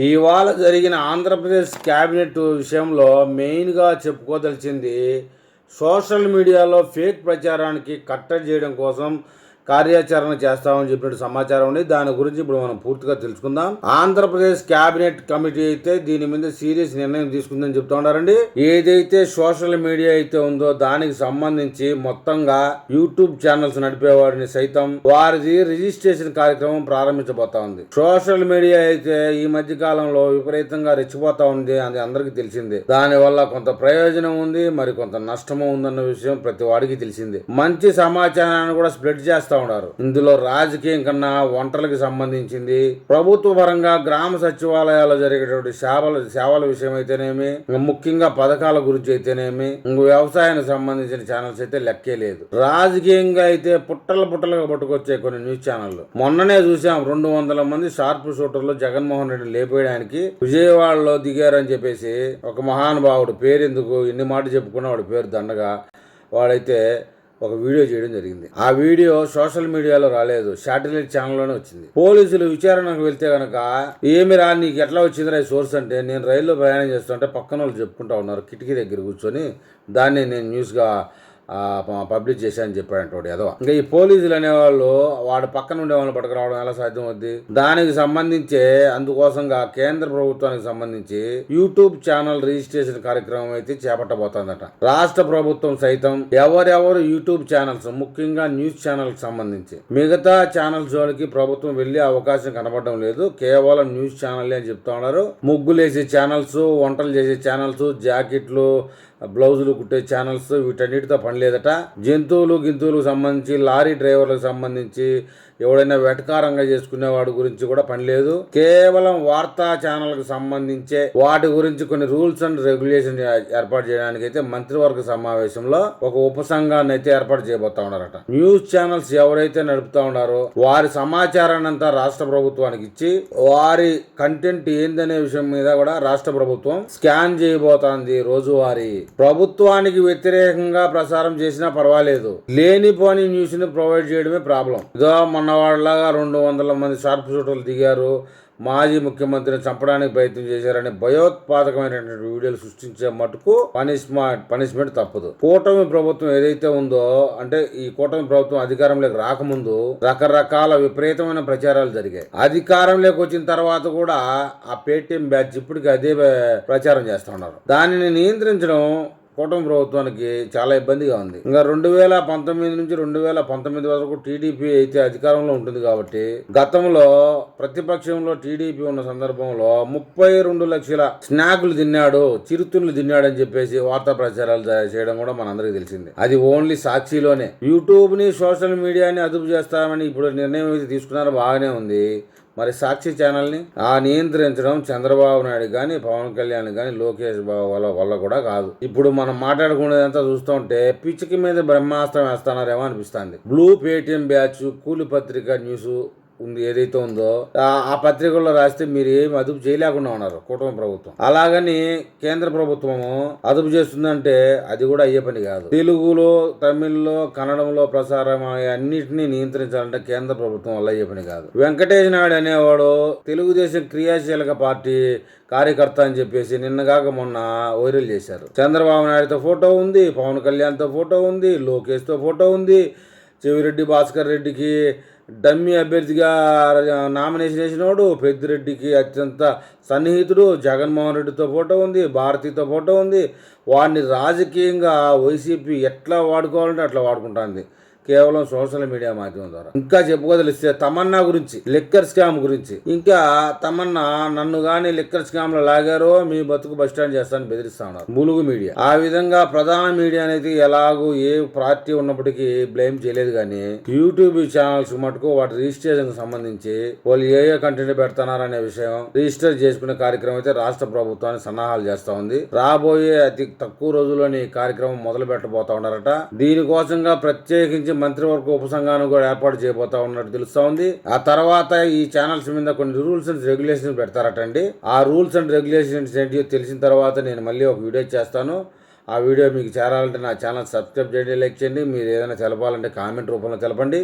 ఇవాళ జరిగిన ఆంధ్రప్రదేశ్ క్యాబినెట్ విషయంలో మెయిన్గా చెప్పుకోదలిచింది సోషల్ మీడియాలో ఫేక్ ప్రచారానికి కట్టడి చేయడం కోసం కార్యాచరణ చేస్తామని చెప్పినట్టు సమాచారం ఉంది. దాని గురించి ఇప్పుడు మనం పూర్తిగా తెలుసుకుందాం. ఆంధ్రప్రదేశ్ క్యాబినెట్ కమిటీ అయితే దీని మీద సీరియస్ నిర్ణయం తీసుకుందని చెప్తా ఉన్నారండి. ఏదైతే సోషల్ మీడియా అయితే ఉందో దానికి సంబంధించి మొత్తంగా యూట్యూబ్ ఛానల్స్ నడిపేవాడిని సైతం వారిది రిజిస్ట్రేషన్ కార్యక్రమం ప్రారంభించబోతా ఉంది. సోషల్ మీడియా అయితే ఈ మధ్య కాలంలో విపరీతంగా రెచ్చిపోతా ఉంది, అది అందరికీ తెలిసిందే. దాని వల్ల కొంత ప్రయోజనం ఉంది, మరి కొంత నష్టము ఉందన్న విషయం ప్రతి వాడికి తెలిసిందే. మంచి సమాచారాన్ని కూడా స్ప్రెడ్ చేస్తా ఉన్నారు. ఇందులో రాజకీయం కన్నా వంటలకు సంబంధించింది, ప్రభుత్వ పరంగా గ్రామ సచివాలయాల్లో జరిగేటువంటి సేవల విషయం అయితేనేమి, ముఖ్యంగా పథకాల గురించి అయితేనేమి, వ్యవసాయానికి సంబంధించిన ఛానల్స్ అయితే లెక్కే లేదు. రాజకీయంగా అయితే పుట్టలుగా పట్టుకొచ్చే కొన్ని న్యూస్ ఛానళ్లు మొన్ననే చూసాం. 200 మంది షార్ప్ షూటర్లు జగన్మోహన్ రెడ్డి లేపేయడానికి విజయవాడలో దిగారని చెప్పేసి ఒక మహానుభావుడు, పేరెందుకు ఎన్ని మాటలు చెప్పుకున్నా వాడి పేరు దండగా, వాడైతే ఒక వీడియో చేయడం జరిగింది. ఆ వీడియో సోషల్ మీడియాలో రాలేదు, శాటిలైట్ ఛానల్లోనే వచ్చింది. పోలీసులు విచారణకు వెళ్తే కనుక ఏమిరా నీకు ఎట్లా వచ్చిందిరా ఈ సోర్స్ అంటే, నేను రైల్లో ప్రయాణం చేస్తుంటే పక్కన వాళ్ళు చెప్పుకుంటా ఉన్నారు కిటికీ దగ్గర కూర్చొని, దాన్ని నేను న్యూస్గా పబ్లిష్ చేశానని చెప్పాడు ఏదో. ఇంకా ఈ పోలీసులు అనేవాళ్ళు వాడు పక్కన ఉండే వాళ్ళని పట్టుకురావడం ఎలా సాధ్యం అవుద్ది? దానికి సంబంధించే అందుకోసంగా కేంద్ర ప్రభుత్వానికి సంబంధించి యూట్యూబ్ ఛానల్ రిజిస్ట్రేషన్ కార్యక్రమం అయితే చేపట్టబోతోందట. రాష్ట్ర ప్రభుత్వం సైతం ఎవరెవరు యూట్యూబ్ ఛానల్స్, ముఖ్యంగా న్యూస్ ఛానల్ కి సంబంధించి మిగతా ఛానల్స్ జోలికి ప్రభుత్వం వెళ్లే అవకాశం కనబడడం లేదు, కేవలం న్యూస్ ఛానల్ అని చెప్తా ఉన్నారు. ముగ్గులేసే ఛానల్స్, వంటలు చేసే ఛానల్స్, జాకెట్లు బ్లౌజులు కుట్టే ఛానల్స్, వీటన్నిటితో పని లేదట. జంతువులకు సంబంధించి, లారీ డ్రైవర్లకు సంబంధించి, ఎవడైనా వెటకారంగా చేసుకునే వాడి గురించి కూడా పని లేదు. కేవలం వార్తా ఛానల్కి సంబంధించే వాటి గురించి కొన్ని రూల్స్ అండ్ రెగ్యులేషన్ ఏర్పాటు చేయడానికి అయితే మంత్రివర్గ సమావేశంలో ఒక ఉపసంఘాన్ని అయితే ఏర్పాటు చేయబోతా ఉన్నారట. న్యూస్ ఛానల్స్ ఎవరైతే నడుపుతా ఉన్నారో వారి సమాచారాన్ని అంతా రాష్ట్ర ప్రభుత్వానికి ఇచ్చి వారి కంటెంట్ ఏందనే విషయం మీద కూడా రాష్ట్ర ప్రభుత్వం స్కాన్ చేయబోతోంది. రోజువారీ ప్రభుత్వానికి వ్యతిరేకంగా ప్రసారం చేసినా పర్వాలేదు, లేనిపోని న్యూస్ ని ప్రొవైడ్ చేయడమే ప్రాబ్లం. ఇదో మొన్నవాళ్ళలాగా 200 మంది షార్ప్ షూటర్లు దిగారు, మాజీ ముఖ్యమంత్రిని చంపడానికి ప్రయత్నం చేశారని భయోత్పాదకమైనటువంటి వీడియోలు సృష్టించే మటుకు పనిష్మెంట్ తప్పదు. కూటమి ప్రభుత్వం ఏదైతే ఉందో, అంటే ఈ కూటమి ప్రభుత్వం అధికారంలోకి రాకముందు రకరకాల విపరీతమైన ప్రచారాలు జరిగాయి. అధికారంలోకి వచ్చిన తర్వాత కూడా ఆ పేటీఎం బ్యాచ్ ఇప్పటికీ అదే ప్రచారం చేస్తూ ఉన్నారు. దానిని నియంత్రించడం కూటమి ప్రభుత్వానికి చాలా ఇబ్బందిగా ఉంది. ఇంకా 2019 నుంచి 2019 వరకు టీడీపీ అయితే అధికారంలో ఉంటుంది కాబట్టి, గతంలో ప్రతిపక్షంలో టీడీపీ ఉన్న సందర్భంలో 32 లక్షల స్నాకులు తిన్నాడు, చిరుతులు తిన్నాడు అని చెప్పేసి వార్తా ప్రచారాలు చేయడం కూడా మనందరికీ తెలిసింది. అది ఓన్లీ సాక్షిలోనే. యూట్యూబ్ ని, సోషల్ మీడియాని అదుపు చేస్తామని ఇప్పుడు నిర్ణయం అయితే తీసుకున్నారో బాగానే ఉంది. మరి సాక్షి ఛానల్ని నియంత్రించడం చంద్రబాబు నాయుడు కానీ, పవన్ కళ్యాణ్ కానీ, లోకేష్ బాబు వల్ల కూడా కాదు. ఇప్పుడు మనం మాట్లాడుకునేదంతా చూస్తుంటే పిచ్చికి మీద బ్రహ్మాస్త్రం వేస్తున్నారేమో అనిపిస్తుంది. బ్లూ పేటిఎం బ్యాచ్, కూలి పత్రిక న్యూస్ ఉంది ఏదైతే ఉందో ఆ పత్రికల్లో రాస్తే మీరు ఏమి అదుపు చేయలేకుండా ఉన్నారు కూటమి ప్రభుత్వం. అలాగని కేంద్ర ప్రభుత్వము అదుపు చేస్తుందంటే అది కూడా అయ్యే పని కాదు. తెలుగులో, తమిళ్లో, కన్నడంలో ప్రసారం అన్నిటినీ నియంత్రించాలంటే కేంద్ర ప్రభుత్వం వల్ల అయ్యే పని కాదు. వెంకటేష్ నాయుడు అనేవాడు తెలుగుదేశం క్రియాశీలక పార్టీ కార్యకర్త అని చెప్పేసి నిన్నగాక మొన్న వైరల్ చేశారు. చంద్రబాబు నాయుడుతో ఫోటో ఉంది, పవన్ కళ్యాణ్తో ఫోటో ఉంది, లోకేష్తో ఫోటో ఉంది, చెవిరెడ్డి భాస్కర్ రెడ్డికి డమ్మీ అభ్యర్థిగా నామినేషన్ వేసినోడు, పెద్దిరెడ్డికి అత్యంత సన్నిహితుడు, జగన్మోహన్ రెడ్డితో ఫోటో ఉంది, భారతితో ఫోటో ఉంది. వాడిని రాజకీయంగా వైసీపీ ఎట్లా వాడుకోవాలంటే అట్లా వాడుకుంటుంది, కేవలం సోషల్ మీడియా మాధ్యమం ద్వారా. ఇంకా చెప్పుకోదలిస్తే తమన్నా గురించి, లిక్కర్ స్కామ్ గురించి, ఇంకా తమన్నా నన్ను గాని లిక్కర్ స్కామ్ లో లాగారో మీ బతుకు బస్టాండ్ చేస్తానని బెదిరిస్తా ఉన్నారు ములుగు మీడియా. ఆ విధంగా ప్రధాన మీడియా అనేది ఎలాగూ ఏ పార్టీ ఉన్నప్పటికీ బ్లేమ్ చేయలేదు, కానీ యూట్యూబ్ ఛానల్స్ మటుకు వాటి రిజిస్ట్రేషన్ సంబంధించి వాళ్ళు ఏ కంటెంట్ పెడుతున్నారనే విషయం రిజిస్టర్ చేసుకునే కార్యక్రమం అయితే రాష్ట్ర ప్రభుత్వాన్ని సన్నాహాలు చేస్తా ఉంది. రాబోయే అతి తక్కువ రోజుల్లోని కార్యక్రమం మొదలు పెట్టబోతా ఉన్నారట. దీనికోసంగా ప్రత్యేకించి మంత్రివర్గ ఉపసంఘాన్ని కూడా ఏర్పాటు చేయబోతా ఉన్నట్టు తెలుస్తా ఉంది. ఆ తర్వాత ఈ ఛానల్స్ మీద కొన్ని రూల్స్ అండ్ రెగ్యులేషన్స్ పెడతారటండి. ఆ రూల్స్ అండ్ రెగ్యులేషన్స్ ఏంటి తెలిసిన తర్వాత నేను మళ్ళీ ఒక వీడియో చేస్తాను. ఆ వీడియో మీకు చేరాలంటే నా ఛానల్ సబ్స్క్రైబ్ చేయండి, లైక్ చేయండి. మీరు ఏదైనా తెలపాలంటే కామెంట్ రూపంలో తెలపండి.